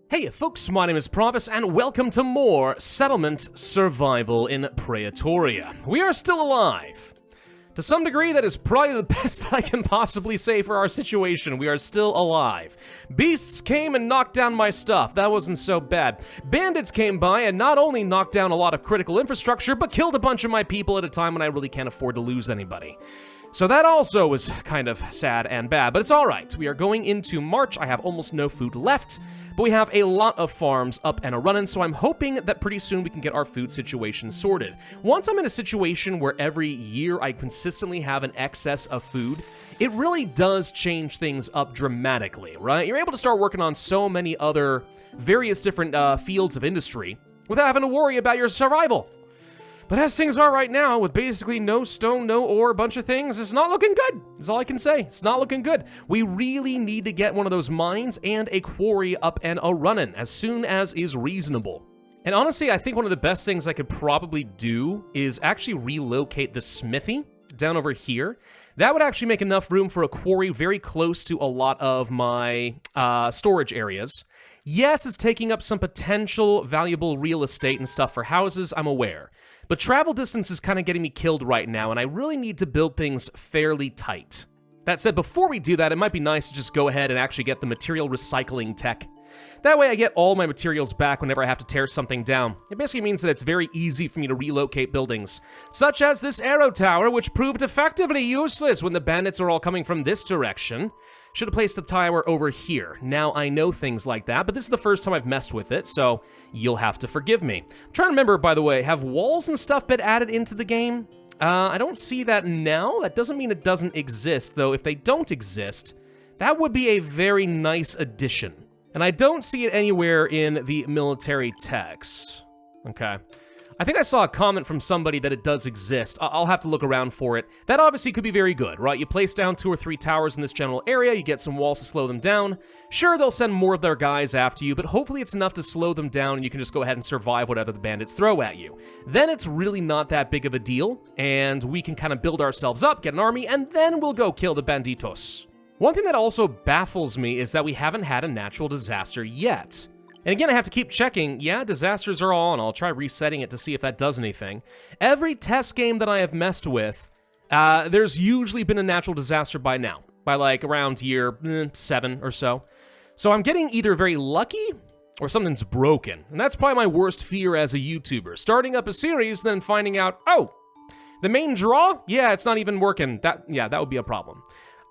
Hey folks, my name is Pravus, and welcome to more Settlement Survival in Praetoria. We are still alive. To some degree, that is probably the best that I can possibly say for our situation. We are still alive. Beasts came and knocked down my stuff. That wasn't so bad. Bandits came by and not only knocked down a lot of critical infrastructure, but killed a bunch of my people at a time when I really can't afford to lose anybody. So that also was kind of sad and bad, but it's alright. We are going into March. I have almost no food left, but we have a lot of farms up and a-running, so I'm hoping that pretty soon we can get our food situation sorted. Once I'm in a situation where every year I consistently have an excess of food, it really does change things up dramatically, right? You're able to start working on so many other various different fields of industry without having to worry about your survival. But as things are right now, with basically no stone, no ore, a bunch of things, it's not looking good. That's all I can say. It's not looking good. We really need to get one of those mines and a quarry up and a-running as soon as is reasonable. And honestly, I think one of the best things I could probably do is actually relocate the smithy down over here. That would actually make enough room for a quarry very close to a lot of my storage areas. Yes, it's taking up some potential valuable real estate and stuff for houses, I'm aware. But travel distance is kind of getting me killed right now, and I really need to build things fairly tight. That said, before we do that, it might be nice to just go ahead and actually get the material recycling tech. That way I get all my materials back whenever I have to tear something down. It basically means that it's very easy for me to relocate buildings, such as this arrow tower, which proved effectively useless when the bandits are all coming from this direction. Should have placed the tower over here. Now I know things like that, but this is the first time I've messed with it, so you'll have to forgive me. I'm trying to remember, by the way, have walls and stuff been added into the game? I don't see that now. That doesn't mean it doesn't exist, though. If they don't exist, that would be a very nice addition. And I don't see it anywhere in the military text. Okay. I think I saw a comment from somebody that it does exist. I'll have to look around for it. That obviously could be very good, right? You place down 2 or 3 towers in this general area, you get some walls to slow them down. Sure, they'll send more of their guys after you, but hopefully it's enough to slow them down and you can just go ahead and survive whatever the bandits throw at you. Then it's really not that big of a deal, and we can kind of build ourselves up, get an army, and then we'll go kill the banditos. One thing that also baffles me is that we haven't had a natural disaster yet. And again, I have to keep checking. Yeah, disasters are on. I'll try resetting it to see if that does anything. Every test game that I have messed with, there's usually been a natural disaster by now. By like around year 7 or so. So I'm getting either very lucky or something's broken. And that's probably my worst fear as a YouTuber. Starting up a series, then finding out, oh, the main draw? Yeah, it's not even working. That would be a problem.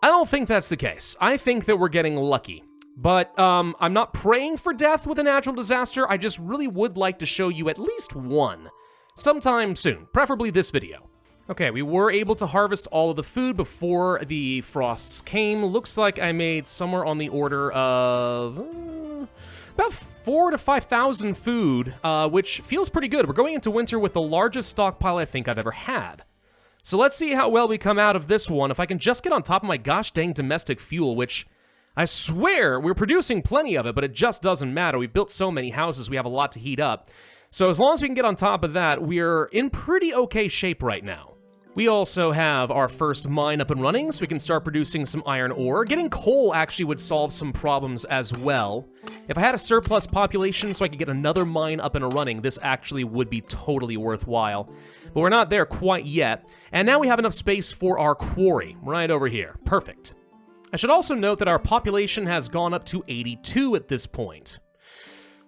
I don't think that's the case. I think that we're getting lucky. But I'm not praying for death with a natural disaster. I just really would like to show you at least one sometime soon, preferably this video. Okay, we were able to harvest all of the food before the frosts came. Looks like I made somewhere on the order of about 4,000 to 5,000 food, which feels pretty good. We're going into winter with the largest stockpile I think I've ever had. So let's see how well we come out of this one. If I can just get on top of my gosh dang domestic fuel, which I swear we're producing plenty of it, but it just doesn't matter. We've built so many houses, we have a lot to heat up. So as long as we can get on top of that, we're in pretty okay shape right now. We also have our first mine up and running, so we can start producing some iron ore. Getting coal actually would solve some problems as well. If I had a surplus population so I could get another mine up and running, this actually would be totally worthwhile. But we're not there quite yet. And now we have enough space for our quarry right over here. Perfect. I should also note that our population has gone up to 82 at this point.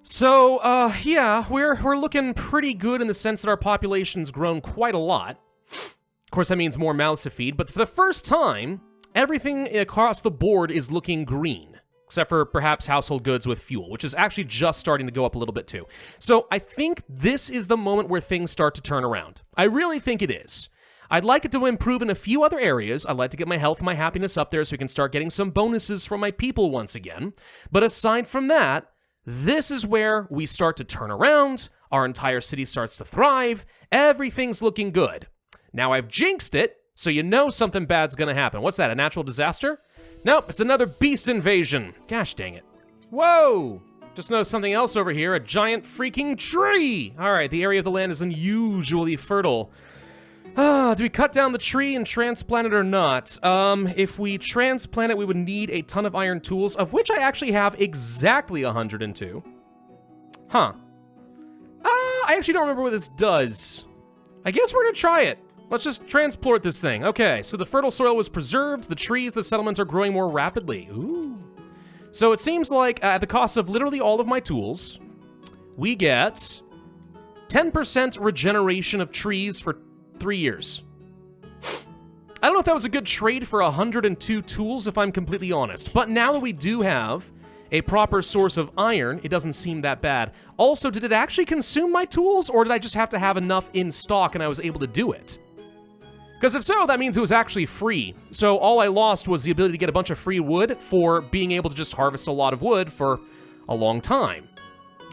So, yeah, we're looking pretty good in the sense that our population's grown quite a lot. Of course, that means more mouths to feed, but for the first time, everything across the board is looking green, except for perhaps household goods with fuel, which is actually just starting to go up a little bit too. So I think this is the moment where things start to turn around. I really think it is. I'd like it to improve in a few other areas. I'd like to get my health and my happiness up there so we can start getting some bonuses from my people once again. But aside from that, this is where we start to turn around, our entire city starts to thrive, everything's looking good. Now I've jinxed it, so you know something bad's gonna happen. What's that, a natural disaster? Nope, it's another beast invasion. Gosh dang it. Whoa! Just noticed something else over here, a giant freaking tree! Alright, the area of the land is unusually fertile. Do we cut down the tree and transplant it or not? If we transplant it, we would need a ton of iron tools, of which I actually have exactly 102. Huh. I actually don't remember what this does. I guess we're gonna try it. Let's just transport this thing. Okay, so the fertile soil was preserved. The trees, the settlements are growing more rapidly. Ooh. So it seems like at the cost of literally all of my tools, we get 10% regeneration of trees for 3 years. I don't know if that was a good trade for 102 tools, if I'm completely honest. But now that we do have a proper source of iron, it doesn't seem that bad. Also, did it actually consume my tools, or did I just have to have enough in stock and I was able to do it? Because if so, that means it was actually free. So all I lost was the ability to get a bunch of free wood for being able to just harvest a lot of wood for a long time.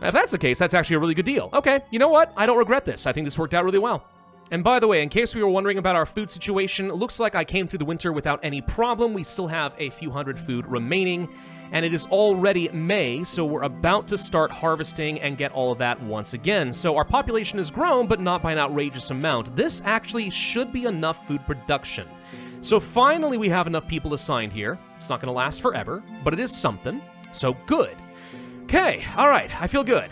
If that's the case, that's actually a really good deal. Okay, you know what? I don't regret this. I think this worked out really well. And by the way, in case we were wondering about our food situation, it looks like I came through the winter without any problem. We still have a few hundred food remaining, and it is already May, so we're about to start harvesting and get all of that once again. So our population has grown, but not by an outrageous amount. This actually should be enough food production. So finally we have enough people assigned here. It's not going to last forever, but it is something, so good. Okay, all right, I feel good.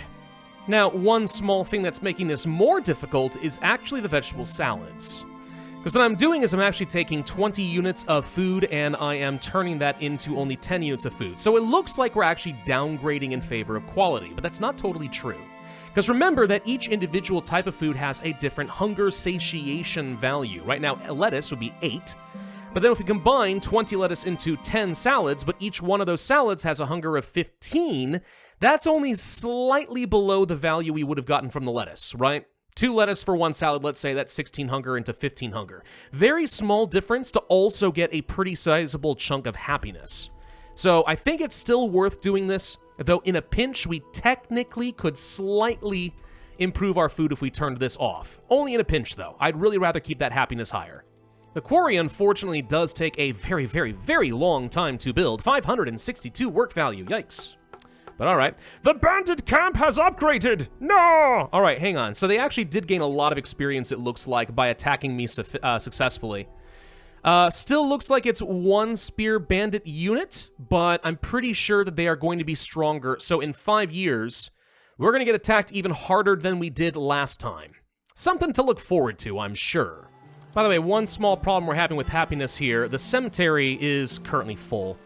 Now, one small thing that's making this more difficult is actually the vegetable salads. Because what I'm doing is I'm actually taking 20 units of food and I am turning that into only 10 units of food. So it looks like we're actually downgrading in favor of quality, but that's not totally true. Because remember that each individual type of food has a different hunger satiation value. Right now, lettuce would be 8. But then if we combine 20 lettuce into 10 salads, but each one of those salads has a hunger of 15, that's only slightly below the value we would have gotten from the lettuce, right? 2 lettuce for 1 salad, let's say that's 16 hunger into 15 hunger. Very small difference to also get a pretty sizable chunk of happiness. So I think it's still worth doing this, though in a pinch, we technically could slightly improve our food if we turned this off. Only in a pinch, though. I'd really rather keep that happiness higher. The quarry, unfortunately, does take a very, very, very long time to build. 562 work value, yikes. But all right. The bandit camp has upgraded! No! All right, hang on. So they actually did gain a lot of experience, it looks like, by attacking me successfully. Still looks like it's 1 spear bandit unit, but I'm pretty sure that they are going to be stronger. So in 5 years, we're going to get attacked even harder than we did last time. Something to look forward to, I'm sure. By the way, one small problem we're having with happiness here. The cemetery is currently full.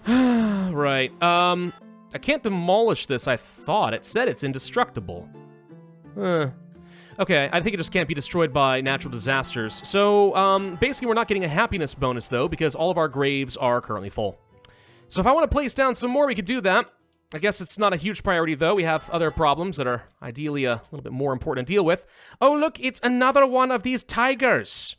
Right. I can't demolish this, I thought. It said it's indestructible. Okay, I think it just can't be destroyed by natural disasters. So, basically we're not getting a happiness bonus, though, because all of our graves are currently full. So if I want to place down some more, we could do that. I guess it's not a huge priority, though. We have other problems that are ideally a little bit more important to deal with. Oh, look, it's another one of these tigers.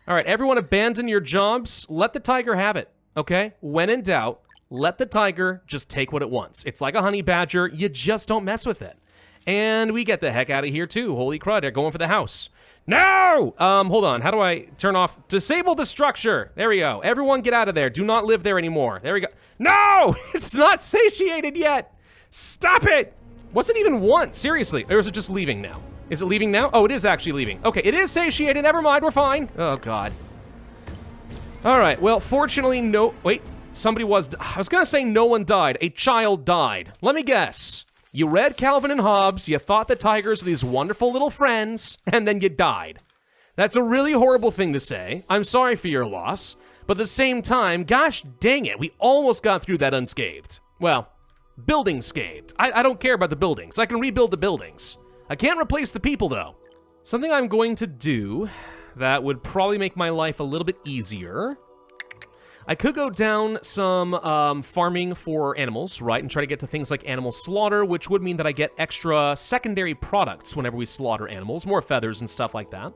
All right, everyone abandon your jobs. Let the tiger have it, okay? When in doubt, let the tiger just take what it wants. It's like a honey badger. You just don't mess with it. And we get the heck out of here, too. Holy crud, they're going for the house. No! Hold on. How do I turn off? Disable the structure. There we go. Everyone get out of there. Do not live there anymore. There we go. No! It's not satiated yet. Stop it! What's it even want? Seriously. Or is it just leaving now? Is it leaving now? Oh, it is actually leaving. Okay, it is satiated. Never mind. We're fine. Oh, God. All right. Well, fortunately, no... Wait. Somebody was... I was going to say no one died. A child died. Let me guess. You read Calvin and Hobbes, you thought the tigers were these wonderful little friends, and then you died. That's a really horrible thing to say. I'm sorry for your loss. But at the same time, gosh dang it, we almost got through that unscathed. Well, building scathed. I don't care about the buildings. I can rebuild the buildings. I can't replace the people, though. Something I'm going to do that would probably make my life a little bit easier... I could go down some farming for animals, right, and try to get to things like animal slaughter, which would mean that I get extra secondary products whenever we slaughter animals, more feathers and stuff like that.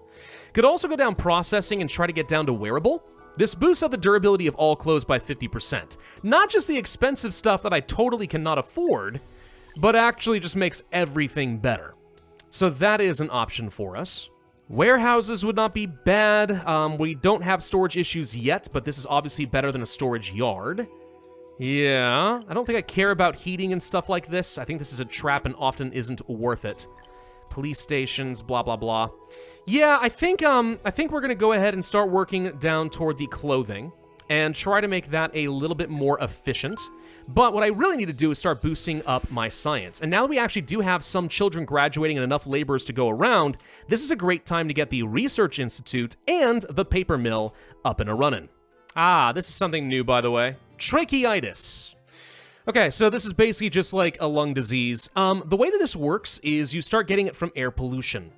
Could also go down processing and try to get down to wearable. This boosts up the durability of all clothes by 50%. Not just the expensive stuff that I totally cannot afford, but actually just makes everything better. So that is an option for us. Warehouses would not be bad. We don't have storage issues yet, but this is obviously better than a storage yard. Yeah, I don't think I care about heating and stuff like this. I think this is a trap and often isn't worth it. Police stations, blah, blah, blah. Yeah, I think we're gonna go ahead and start working down toward the clothing and try to make that a little bit more efficient. But what I really need to do is start boosting up my science. And now that we actually do have some children graduating and enough laborers to go around, this is a great time to get the Research Institute and the paper mill up and a-running. Ah, this is something new, by the way. Tracheitis. Okay, so this is basically just like a lung disease. The way that this works is you start getting it from air pollution.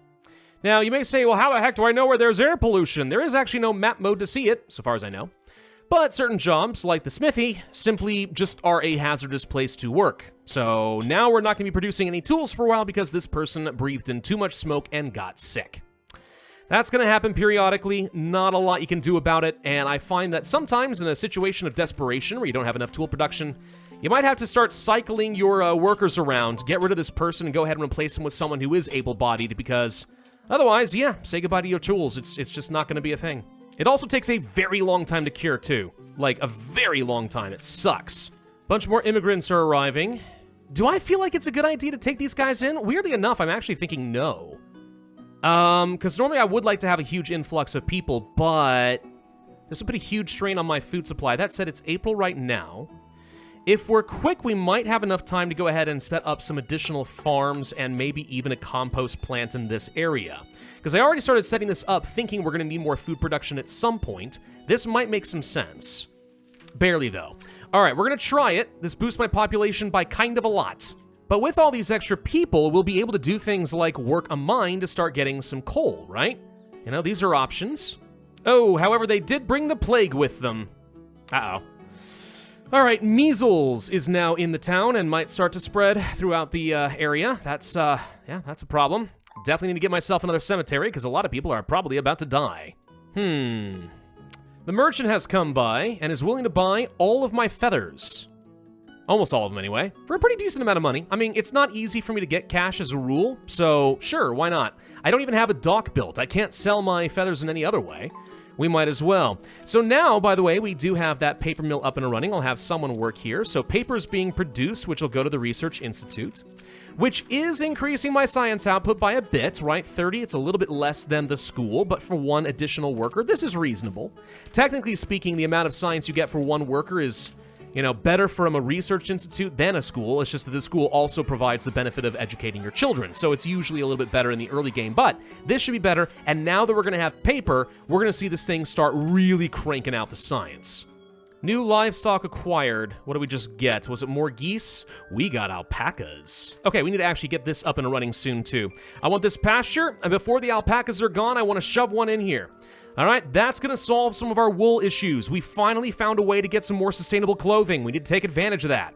Now, you may say, well, how the heck do I know where there's air pollution? There is actually no map mode to see it, so far as I know. But certain jobs, like the smithy, simply just are a hazardous place to work. So now we're not going to be producing any tools for a while because this person breathed in too much smoke and got sick. That's going to happen periodically, not a lot you can do about it, and I find that sometimes in a situation of desperation where you don't have enough tool production, you might have to start cycling your workers around, get rid of this person, and go ahead and replace them with someone who is able-bodied, because otherwise, yeah, say goodbye to your tools. It's just not going to be a thing. It also takes a very long time to cure, too. Like, a very long time. It sucks. Bunch more immigrants are arriving. Do I feel like it's a good idea to take these guys in? Weirdly enough, I'm actually thinking no. Because normally I would like to have a huge influx of people, but this will put a huge strain on my food supply. That said, it's April right now. If we're quick, we might have enough time to go ahead and set up some additional farms and maybe even a compost plant in this area. Because I already started setting this up thinking we're going to need more food production at some point. This might make some sense. Barely, though. All right, we're going to try it. This boosts my population by kind of a lot. But with all these extra people, we'll be able to do things like work a mine to start getting some coal, right? You know, these are options. Oh, however, they did bring the plague with them. Uh-oh. All right, measles is now in the town and might start to spread throughout the area. That's a problem. Definitely need to get myself another cemetery because a lot of people are probably about to die. The merchant has come by and is willing to buy all of my feathers. Almost all of them, anyway, for a pretty decent amount of money. I mean, it's not easy for me to get cash as a rule, so sure, why not? I don't even have a dock built. I can't sell my feathers in any other way. We might as well. So now, by the way, we do have that paper mill up and running. I'll have someone work here. So paper is being produced, which will go to the Research Institute, which is increasing my science output by a bit, right? 30, it's a little bit less than the school, but for one additional worker, this is reasonable. Technically speaking, the amount of science you get for one worker is, you know, better from a research institute than a school. It's just that the school also provides the benefit of educating your children. So it's usually a little bit better in the early game, but this should be better. And now that we're going to have paper, we're going to see this thing start really cranking out the science. New livestock acquired. What did we just get? Was it more geese? We got alpacas. Okay, we need to actually get this up and running soon too. I want this pasture, and before the alpacas are gone, I want to shove one in here. All right, that's going to solve some of our wool issues. We finally found a way to get some more sustainable clothing. We need to take advantage of that.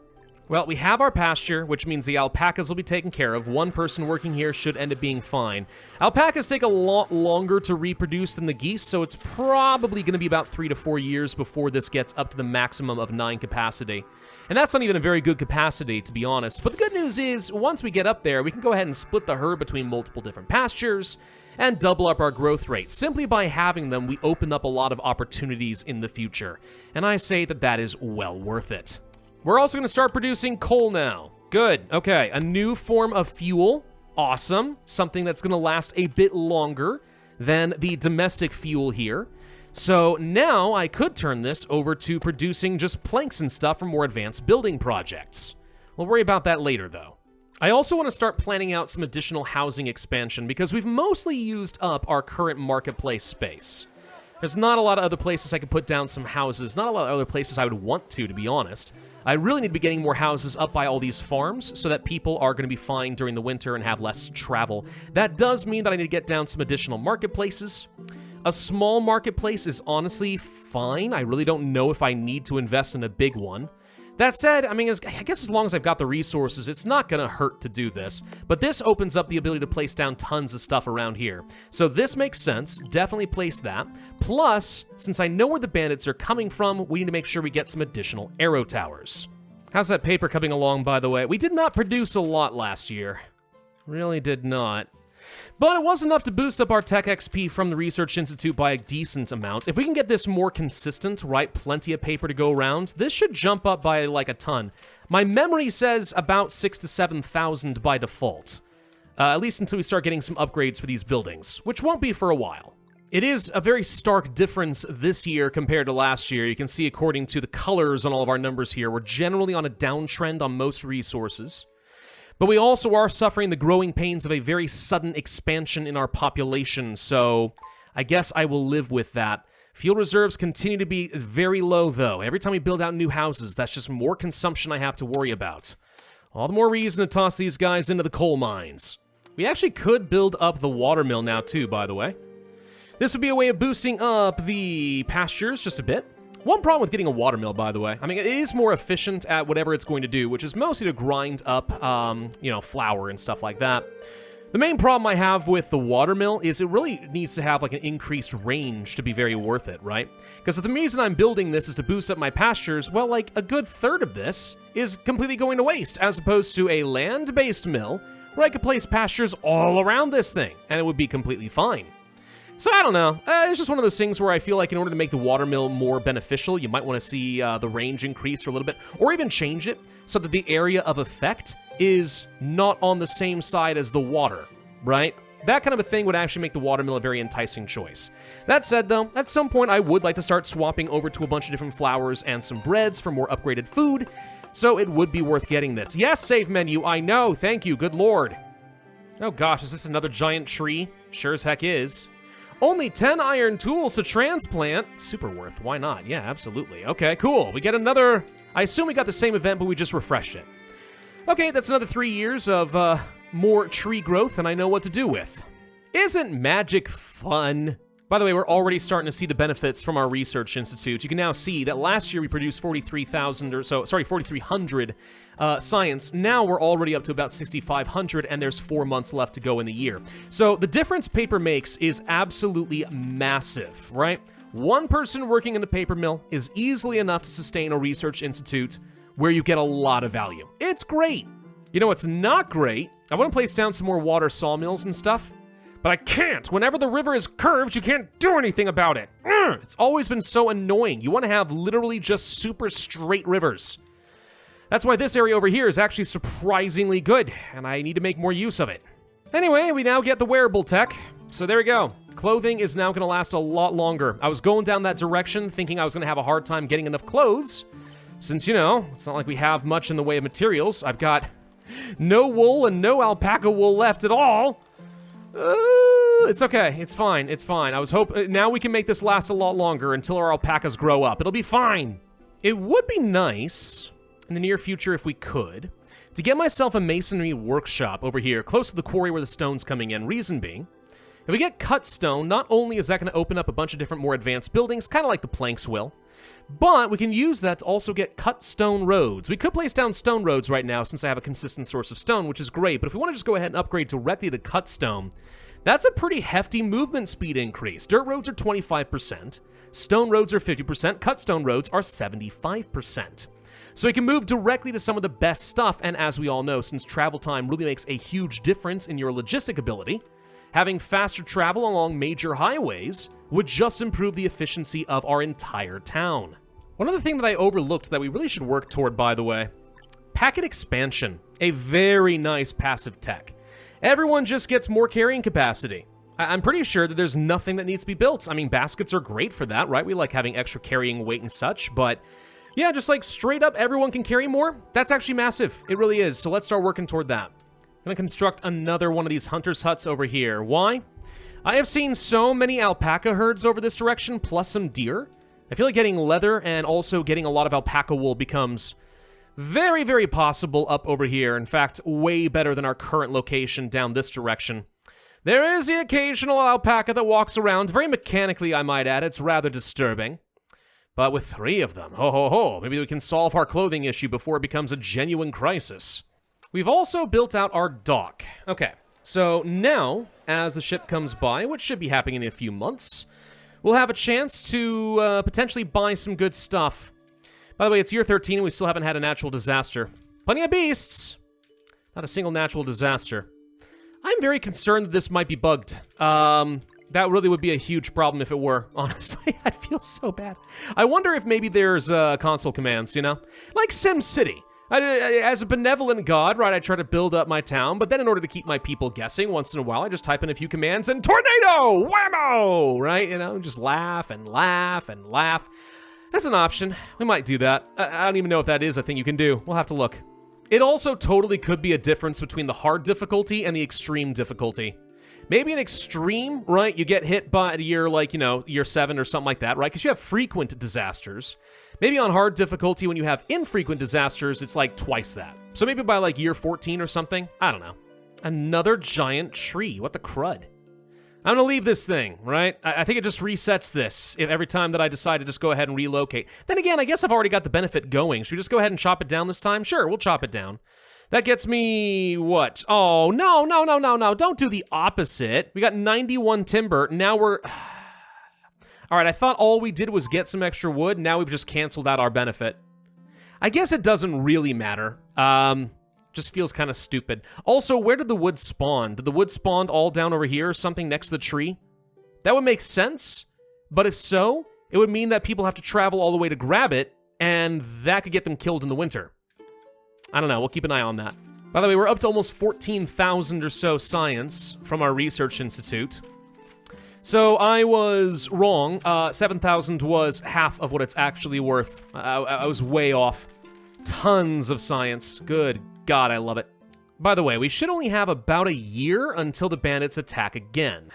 Well, we have our pasture, which means the alpacas will be taken care of. One person working here should end up being fine. Alpacas take a lot longer to reproduce than the geese, so it's probably going to be about 3 to 4 years before this gets up to the maximum of 9 capacity. And that's not even a very good capacity, to be honest. But the good news is, once we get up there, we can go ahead and split the herd between multiple different pastures and double up our growth rate. Simply by having them, we open up a lot of opportunities in the future. And I say that that is well worth it. We're also going to start producing coal now. Good. Okay, a new form of fuel. Awesome. Something that's going to last a bit longer than the domestic fuel here. So now I could turn this over to producing just planks and stuff for more advanced building projects. We'll worry about that later, though. I also want to start planning out some additional housing expansion because we've mostly used up our current marketplace space. There's not a lot of other places I could put down some houses, not a lot of other places I would want to be honest. I really need to be getting more houses up by all these farms so that people are going to be fine during the winter and have less travel. That does mean that I need to get down some additional marketplaces. A small marketplace is honestly fine. I really don't know if I need to invest in a big one. That said, I mean, I guess as long as I've got the resources, it's not going to hurt to do this. But this opens up the ability to place down tons of stuff around here. So this makes sense. Definitely place that. Plus, since I know where the bandits are coming from, we need to make sure we get some additional arrow towers. How's that paper coming along, by the way? We did not produce a lot last year. Really did not. But it was enough to boost up our tech XP from the Research Institute by a decent amount. If we can get this more consistent, right, plenty of paper to go around, this should jump up by like a ton. My memory says about 6,000 to 7,000 by default. At least until we start getting some upgrades for these buildings, which won't be for a while. It is a very stark difference this year compared to last year. You can see according to the colors on all of our numbers here, we're generally on a downtrend on most resources. But we also are suffering the growing pains of a very sudden expansion in our population, so I guess I will live with that. Fuel reserves continue to be very low, though. Every time we build out new houses, that's just more consumption I have to worry about. All the more reason to toss these guys into the coal mines. We actually could build up the watermill now, too, by the way. This would be a way of boosting up the pastures just a bit. One problem with getting a watermill, by the way, I mean, it is more efficient at whatever it's going to do, which is mostly to grind up, flour and stuff like that. The main problem I have with the watermill is it really needs to have, like, an increased range to be very worth it, right? Because the reason I'm building this is to boost up my pastures, well, like, a good third of this is completely going to waste, as opposed to a land-based mill where I could place pastures all around this thing, and it would be completely fine. So I don't know, it's just one of those things where I feel like in order to make the watermill more beneficial, you might want to see the range increase for a little bit, or even change it so that the area of effect is not on the same side as the water, right? That kind of a thing would actually make the watermill a very enticing choice. That said, though, at some point I would like to start swapping over to a bunch of different flours and some breads for more upgraded food, so it would be worth getting this. Yes, save menu, I know, thank you, good lord. Oh gosh, is this another giant tree? Sure as heck is. Only 10 iron tools to transplant. Super worth. Why not? Yeah, absolutely. Okay, cool. We get another... I assume we got the same event, but we just refreshed it. Okay, that's another 3 years of more tree growth than I know what to do with. Isn't magic fun? By the way, we're already starting to see the benefits from our research institute. You can now see that last year we produced 4,300 science. Now we're already up to about 6,500, and there's 4 months left to go in the year. So the difference paper makes is absolutely massive, right? One person working in the paper mill is easily enough to sustain a research institute where you get a lot of value. It's great. You know what's not great? I want to place down some more water sawmills and stuff, but I can't. Whenever the river is curved, you can't do anything about it. It's always been so annoying. You want to have literally just super straight rivers. That's why this area over here is actually surprisingly good, and I need to make more use of it. Anyway, we now get the wearable tech. So there we go. Clothing is now going to last a lot longer. I was going down that direction thinking I was going to have a hard time getting enough clothes, since, you know, it's not like we have much in the way of materials. I've got no wool and no alpaca wool left at all. It's okay. It's fine. It's fine. I was hoping... Now we can make this last a lot longer until our alpacas grow up. It'll be fine. It would be nice, in the near future if we could, to get myself a masonry workshop over here, close to the quarry where the stone's coming in. Reason being, if we get cut stone, not only is that going to open up a bunch of different more advanced buildings, kind of like the planks will, but we can use that to also get cut stone roads. We could place down stone roads right now since I have a consistent source of stone, which is great, but if we want to just go ahead and upgrade directly to cut stone, that's a pretty hefty movement speed increase. Dirt roads are 25%, stone roads are 50%, cut stone roads are 75%. So we can move directly to some of the best stuff, and as we all know, since travel time really makes a huge difference in your logistic ability, having faster travel along major highways would just improve the efficiency of our entire town. One other thing that I overlooked that we really should work toward, by the way, packet expansion, a very nice passive tech. Everyone just gets more carrying capacity. I'm pretty sure that there's nothing that needs to be built. I mean, baskets are great for that, right? We like having extra carrying weight and such, but yeah, just like straight up everyone can carry more. That's actually massive. It really is. So let's start working toward that. I'm gonna construct another one of these hunter's huts over here. Why? I have seen so many alpaca herds over this direction, plus some deer. I feel like getting leather and also getting a lot of alpaca wool becomes very, very possible up over here. In fact, way better than our current location down this direction. There is the occasional alpaca that walks around, very mechanically, I might add. It's rather disturbing. But with 3 of them, ho ho ho, maybe we can solve our clothing issue before it becomes a genuine crisis. We've also built out our dock. Okay, so now, as the ship comes by, which should be happening in a few months, we'll have a chance to potentially buy some good stuff. By the way, it's year 13 and we still haven't had a natural disaster. Plenty of beasts, not a single natural disaster. I'm very concerned that this might be bugged. That really would be a huge problem if it were, honestly. I feel so bad. I wonder if maybe there's console commands, you know? Like SimCity. As a benevolent god, right, I try to build up my town, but then in order to keep my people guessing, once in a while, I just type in a few commands and tornado! Whammo! Right, just laugh and laugh and laugh. That's an option. We might do that. I don't even know if that is a thing you can do. We'll have to look. It also totally could be a difference between the hard difficulty and the extreme difficulty. Maybe an extreme, right, you get hit by year 7 or something like that, right? Because you have frequent disasters. Maybe on hard difficulty, when you have infrequent disasters, it's like twice that. So maybe by like year 14 or something. I don't know. Another giant tree. What the crud? I'm gonna leave this thing, right? I think it just resets this every time that I decide to just go ahead and relocate. Then again, I guess I've already got the benefit going. Should we just go ahead and chop it down this time? Sure, we'll chop it down. That gets me, what? Oh, no. Don't do the opposite. We got 91 timber. Now we're... All right, I thought all we did was get some extra wood. Now we've just canceled out our benefit. I guess it doesn't really matter. Just feels kind of stupid. Also, where did the wood spawn? Did the wood spawn all down over here or something next to the tree? That would make sense. But if so, it would mean that people have to travel all the way to grab it, and that could get them killed in the winter. I don't know. We'll keep an eye on that. By the way, we're up to almost 14,000 or so science from our research institute. So I was wrong. 7,000 was half of what it's actually worth. I was way off. Tons of science. Good God, I love it. By the way, we should only have about a year until the bandits attack again.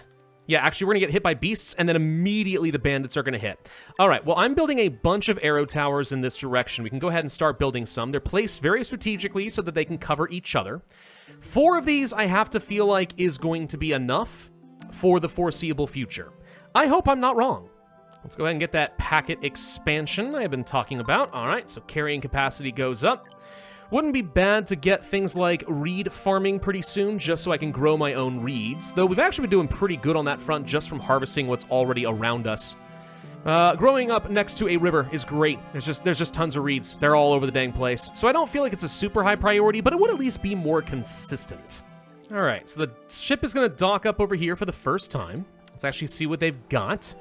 Yeah, actually, we're going to get hit by beasts, and then immediately the bandits are going to hit. All right, well, I'm building a bunch of arrow towers in this direction. We can go ahead and start building some. They're placed very strategically so that they can cover each other. 4 of these, I have to feel like, is going to be enough for the foreseeable future. I hope I'm not wrong. Let's go ahead and get that packet expansion I've been talking about. All right, so carrying capacity goes up. Wouldn't be bad to get things like reed farming pretty soon, just so I can grow my own reeds. Though we've actually been doing pretty good on that front just from harvesting what's already around us. Growing up next to a river is great. There's just tons of reeds. They're all over the dang place. So I don't feel like it's a super high priority, but it would at least be more consistent. All right, so the ship is going to dock up over here for the first time. Let's actually see what they've got.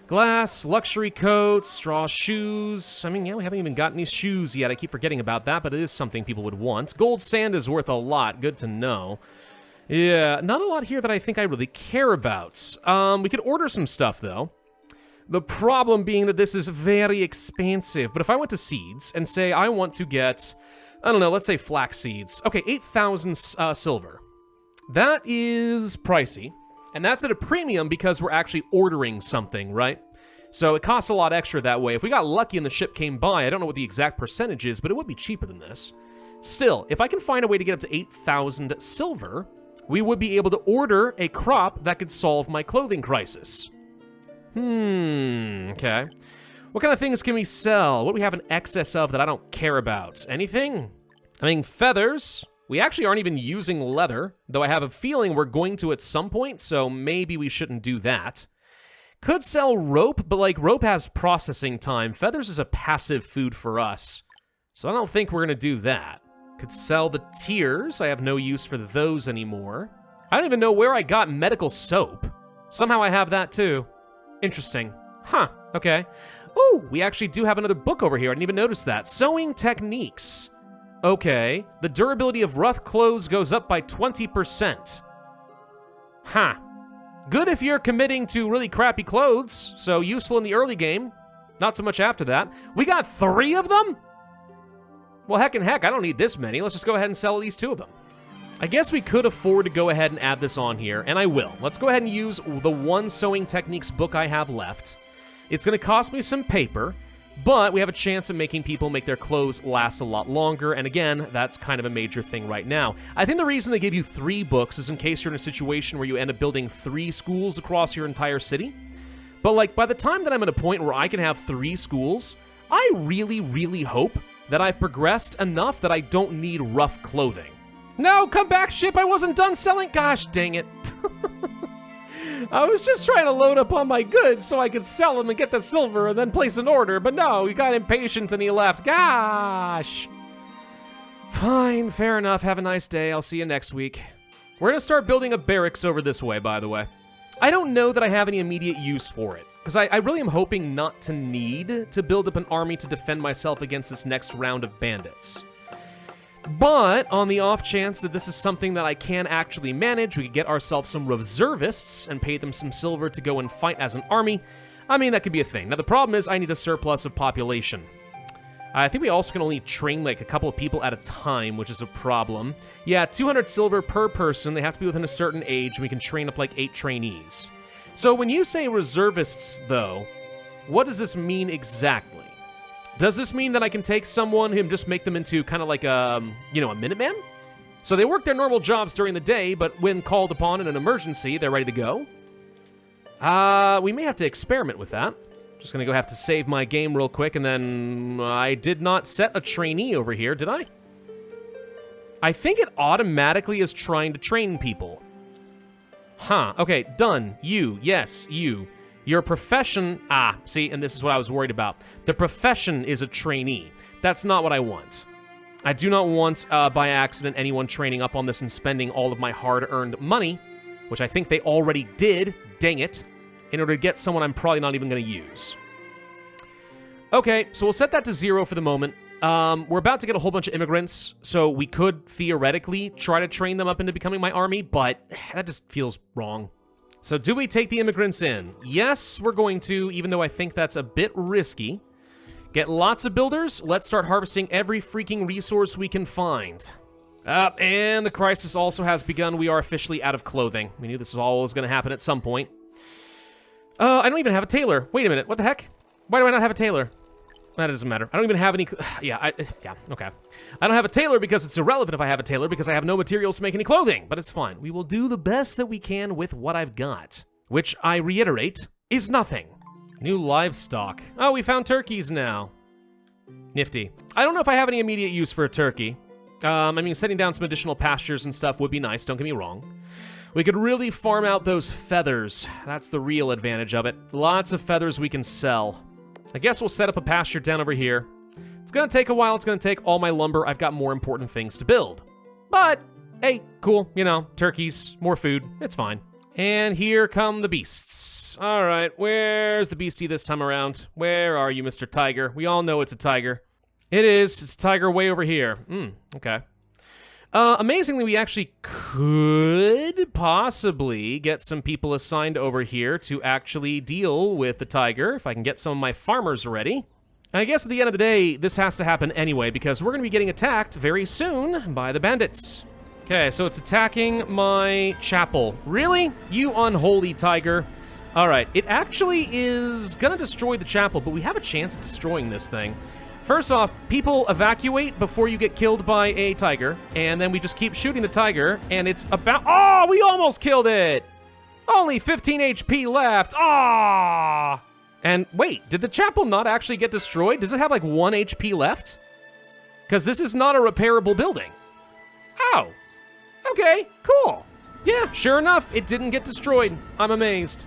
Glass, luxury coats, straw shoes. I mean, yeah, we haven't even got any shoes yet. I keep forgetting about that, but it is something people would want. Gold sand is worth a lot. Good to know. Yeah, not a lot here that I think I really care about. We could order some stuff, though. The problem being that this is very expensive. But if I went to seeds and say I want to get, I don't know, let's say flax seeds. Okay, 8,000 silver. That is pricey. And that's at a premium because we're actually ordering something, right? So it costs a lot extra that way. If we got lucky and the ship came by, I don't know what the exact percentage is, but it would be cheaper than this. Still, if I can find a way to get up to 8,000 silver, we would be able to order a crop that could solve my clothing crisis. Okay. What kind of things can we sell? What do we have an excess of that I don't care about? Anything? I mean, feathers. We actually aren't even using leather, though I have a feeling we're going to at some point, so maybe we shouldn't do that. Could sell rope, but like rope has processing time. Feathers is a passive food for us, so I don't think we're gonna do that. Could sell the tears. I have no use for those anymore. I don't even know where I got medical soap. Somehow I have that too. Interesting. Huh, okay. Ooh, we actually do have another book over here. I didn't even notice that. Sewing techniques. Okay, the durability of rough clothes goes up by 20%. Huh. Good if you're committing to really crappy clothes, so useful in the early game. Not so much after that. We got 3 of them? Well, heck, I don't need this many. Let's just go ahead and sell at least 2 of them. I guess we could afford to go ahead and add this on here, and I will. Let's go ahead and use the one sewing techniques book I have left. It's going to cost me some paper, but we have a chance of making people make their clothes last a lot longer, and again, that's kind of a major thing right now. I think the reason they give you 3 books is in case you're in a situation where you end up building 3 schools across your entire city. But like, by the time that I'm at a point where I can have 3 schools, I really, really hope that I've progressed enough that I don't need rough clothing. No, come back, ship, I wasn't done selling. Gosh, dang it. I was just trying to load up on my goods so I could sell them and get the silver and then place an order, but no, he got impatient and he left. Gosh. Fine, fair enough. Have a nice day. I'll see you next week. We're going to start building a barracks over this way, by the way. I don't know that I have any immediate use for it, because I really am hoping not to need to build up an army to defend myself against this next round of bandits. But on the off chance that this is something that I can actually manage, we could get ourselves some reservists and pay them some silver to go and fight as an army. I mean, that could be a thing. Now, the problem is I need a surplus of population. I think we also can only train like a couple of people at a time, which is a problem. Yeah, 200 silver per person. They have to be within a certain age, and we can train up like 8 trainees. So when you say reservists, though, what does this mean exactly? Does this mean that I can take someone and just make them into kind of like a Minuteman? So they work their normal jobs during the day, but when called upon in an emergency, they're ready to go? We may have to experiment with that. Just gonna go have to save my game real quick, and then I did not set a trainee over here, did I? I think it automatically is trying to train people. Huh, okay, done. You, yes, you. Your profession, see, and this is what I was worried about. The profession is a trainee. That's not what I want. I do not want, by accident, anyone training up on this and spending all of my hard-earned money, which I think they already did, dang it, in order to get someone I'm probably not even going to use. Okay, so we'll set that to 0 for the moment. We're about to get a whole bunch of immigrants, so we could theoretically try to train them up into becoming my army, but that just feels wrong. So do we take the immigrants in? Yes, we're going to, even though I think that's a bit risky. Get lots of builders. Let's start harvesting every freaking resource we can find. And the crisis also has begun. We are officially out of clothing. We knew this was always going to happen at some point. I don't even have a tailor. Wait a minute. What the heck? Why do I not have a tailor? That doesn't matter. I don't even have any... Yeah, okay. I don't have a tailor because it's irrelevant if I have a tailor because I have no materials to make any clothing, but it's fine. We will do the best that we can with what I've got, which, I reiterate, is nothing. New livestock. Oh, we found turkeys now. Nifty. I don't know if I have any immediate use for a turkey. I mean, setting down some additional pastures and stuff would be nice, don't get me wrong. We could really farm out those feathers. That's the real advantage of it. Lots of feathers we can sell. I guess we'll set up a pasture down over here. It's gonna take a while. It's gonna take all my lumber. I've got more important things to build. But, hey, cool. You know, turkeys, more food. It's fine. And here come the beasts. All right, where's the beastie this time around? Where are you, Mr. Tiger? We all know it's a tiger. It is. It's a tiger way over here. Okay. Amazingly, we actually could possibly get some people assigned over here to actually deal with the tiger, if I can get some of my farmers ready. And I guess at the end of the day, this has to happen anyway, because we're going to be getting attacked very soon by the bandits. Okay, so it's attacking my chapel. Really? You unholy tiger. All right, it actually is going to destroy the chapel, but we have a chance of destroying this thing. First off, people evacuate before you get killed by a tiger, and then we just keep shooting the tiger, and it's about... Oh, we almost killed it! Only 15 HP left! Ah! And wait, did the chapel not actually get destroyed? Does it have like 1 HP left? Because this is not a repairable building. Oh. Okay, cool. Yeah, sure enough, it didn't get destroyed. I'm amazed.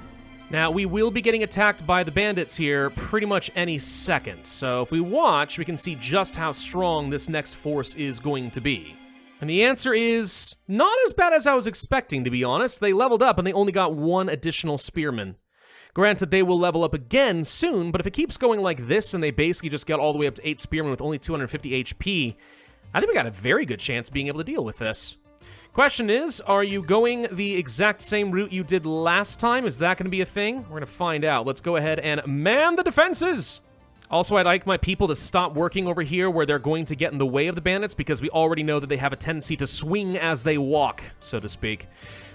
Now, we will be getting attacked by the bandits here pretty much any second. So if we watch, we can see just how strong this next force is going to be. And the answer is not as bad as I was expecting, to be honest. They leveled up and they only got 1 additional spearman. Granted, they will level up again soon, but if it keeps going like this and they basically just get all the way up to 8 spearmen with only 250 HP, I think we got a very good chance of being able to deal with this. Question is, are you going the exact same route you did last time? Is that going to be a thing? We're going to find out. Let's go ahead and man the defenses! Also, I'd like my people to stop working over here where they're going to get in the way of the bandits because we already know that they have a tendency to swing as they walk, so to speak.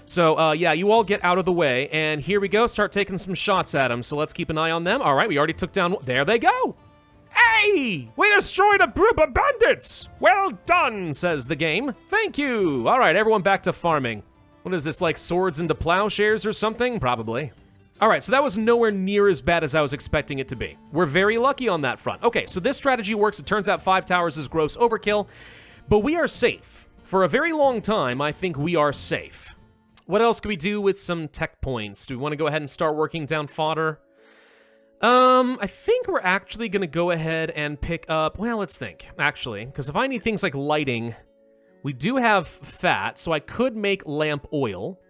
So, yeah, you all get out of the way, and here we go. Start taking some shots at them, so let's keep an eye on them. All right, we already took down... There they go! Hey! We destroyed a group of bandits! Well done, says the game. Thank you! All right, everyone back to farming. What is this, like swords into plowshares or something? Probably. All right, so that was nowhere near as bad as I was expecting it to be. We're very lucky on that front. Okay, so this strategy works. It turns out 5 towers is gross overkill, but we are safe. For a very long time, I think we are safe. What else can we do with some tech points? Do we want to go ahead and start working down fodder? I think we're actually going to go ahead and pick up... Well, let's think, actually. Because if I need things like lighting, we do have fat, so I could make lamp oil.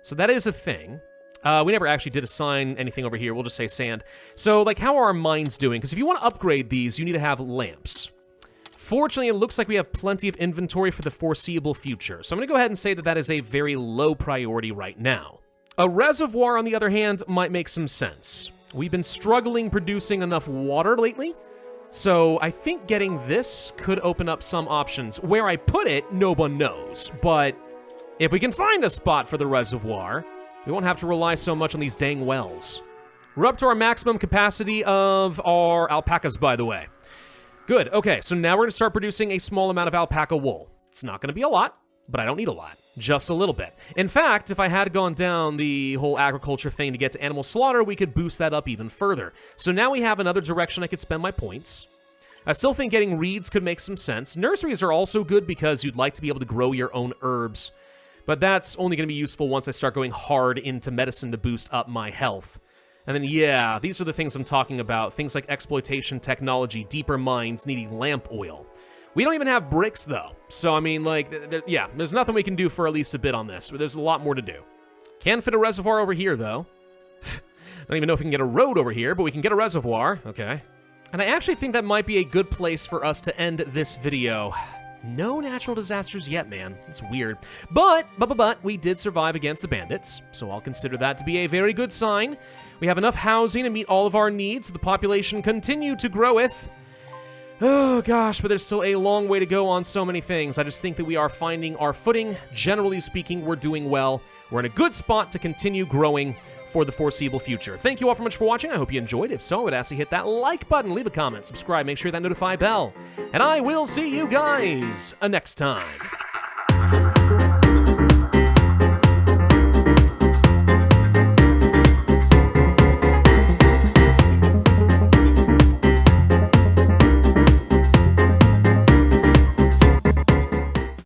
So that is a thing. We never actually did assign anything over here. We'll just say sand. So, like, how are our mines doing? Because if you want to upgrade these, you need to have lamps. Fortunately, it looks like we have plenty of inventory for the foreseeable future, so I'm going to go ahead and say that that is a very low priority right now. A reservoir, on the other hand, might make some sense. We've been struggling producing enough water lately, so I think getting this could open up some options. Where I put it, no one knows, but if we can find a spot for the reservoir, we won't have to rely so much on these dang wells. We're up to our maximum capacity of our alpacas, by the way. Good, okay, so now we're going to start producing a small amount of alpaca wool. It's not going to be a lot, but I don't need a lot. Just a little bit. In fact, if I had gone down the whole agriculture thing to get to animal slaughter, we could boost that up even further. So now we have another direction I could spend my points. I still think getting reeds could make some sense. Nurseries are also good because you'd like to be able to grow your own herbs, but that's only going to be useful once I start going hard into medicine to boost up my health. And then, yeah, these are the things I'm talking about. Things like exploitation technology, deeper mines needing lamp oil. We don't even have bricks, though. So, I mean, like, yeah, there's nothing we can do for at least a bit on this. But there's a lot more to do. Can fit a reservoir over here, though. I don't even know if we can get a road over here, but we can get a reservoir. Okay. And I actually think that might be a good place for us to end this video. No natural disasters yet, man. It's weird. But, we did survive against the bandits, so I'll consider that to be a very good sign. We have enough housing to meet all of our needs, so the population continue to groweth. Oh, gosh, but there's still a long way to go on so many things. I just think that we are finding our footing. Generally speaking, we're doing well. We're in a good spot to continue growing for the foreseeable future. Thank you all very much for watching. I hope you enjoyed. If so, I would ask you to hit that like button, leave a comment, subscribe, make sure that notify bell. And I will see you guys next time.